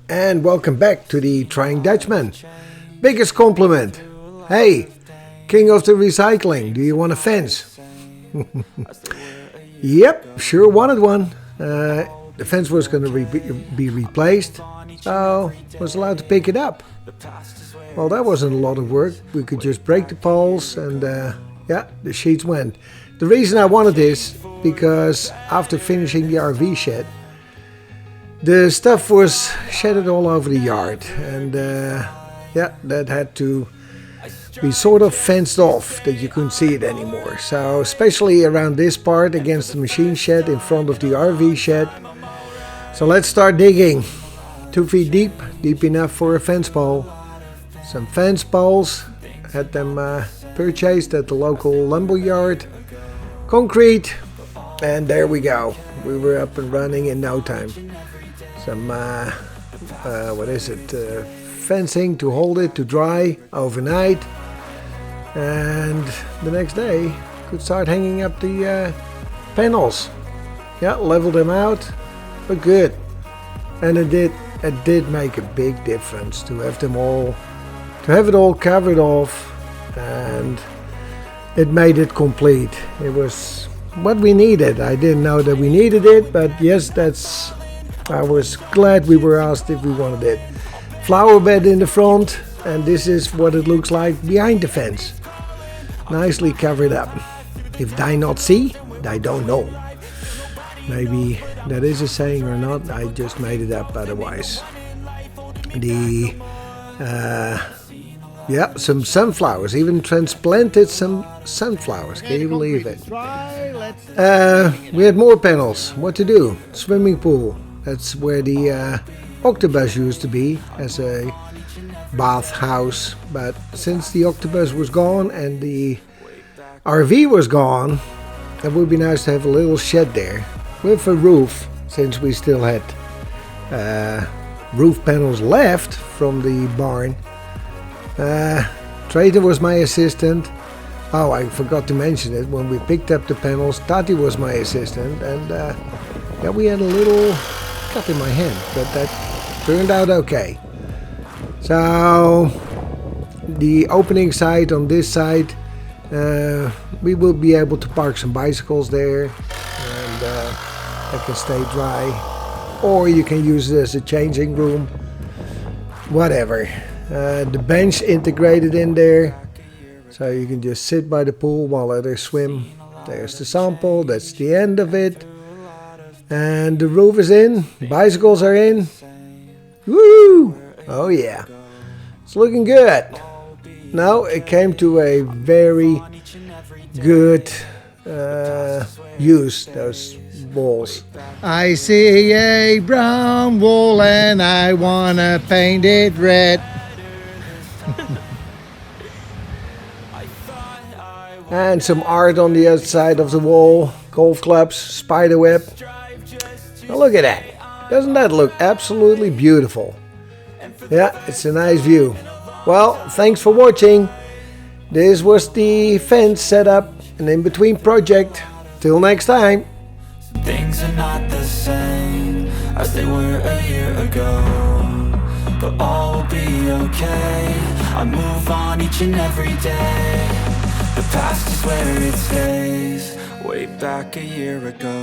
and welcome back to the Trying Dutchman. Biggest compliment. Hey, king of the recycling, do you want a fence? Yep, sure wanted one. The fence was going to be replaced, so I was allowed to pick it up. Well, that wasn't a lot of work. We could just break the poles and yeah, the sheets went. The reason I wanted this, because after finishing the RV shed, the stuff was shattered all over the yard, and yeah, that had to be sort of fenced off, that you couldn't see it anymore. So especially around this part against the machine shed in front of the RV shed. So let's start digging. 2 feet deep, deep enough for a fence pole. Some fence poles, had them purchased at the local lumber yard. Concrete, and there we go. We were up and running in no time. Some fencing to hold it to dry overnight, and the next day could start hanging up the panels. Yeah, level them out, but good. And it did make a big difference to have it all covered off, and it made it complete. It was what we needed. I didn't know that we needed it, but yes, I was glad we were asked if we wanted it. Flower bed in the front, and this is what it looks like behind the fence. Nicely covered up. If they not see, they don't know. Maybe that is a saying or not, I just made it up otherwise. Yeah, some sunflowers, even transplanted some sunflowers, can you believe it? We had more panels, what to do? Swimming pool, that's where the octopus used to be as a bath house, but since the octopus was gone and the RV was gone, it would be nice to have a little shed there with a roof, since we still had roof panels left from the barn. Trader was my assistant. Oh, I forgot to mention it. When we picked up the panels, Tati was my assistant, and yeah, we had a little cut in my hand, but that turned out okay. So the opening side on this side, we will be able to park some bicycles there, and they can stay dry, or you can use it as a changing room, whatever. The bench integrated in there, so you can just sit by the pool while others swim. There's the sample, that's the end of it. And the roof is in, bicycles are in. Woo! Oh yeah, it's looking good. Now it came to a very good use, those walls. I see a brown wall and I wanna paint it red. And some art on the outside of the wall, golf clubs, spider web. Now look at that. Doesn't that look absolutely beautiful? Yeah, it's a nice view. Well, thanks for watching. This was the fence setup, an in-between project. Till next time. Things are not the same as they were a year ago, but all will be okay. I move on each and every day. The past is where it stays, way back a year ago.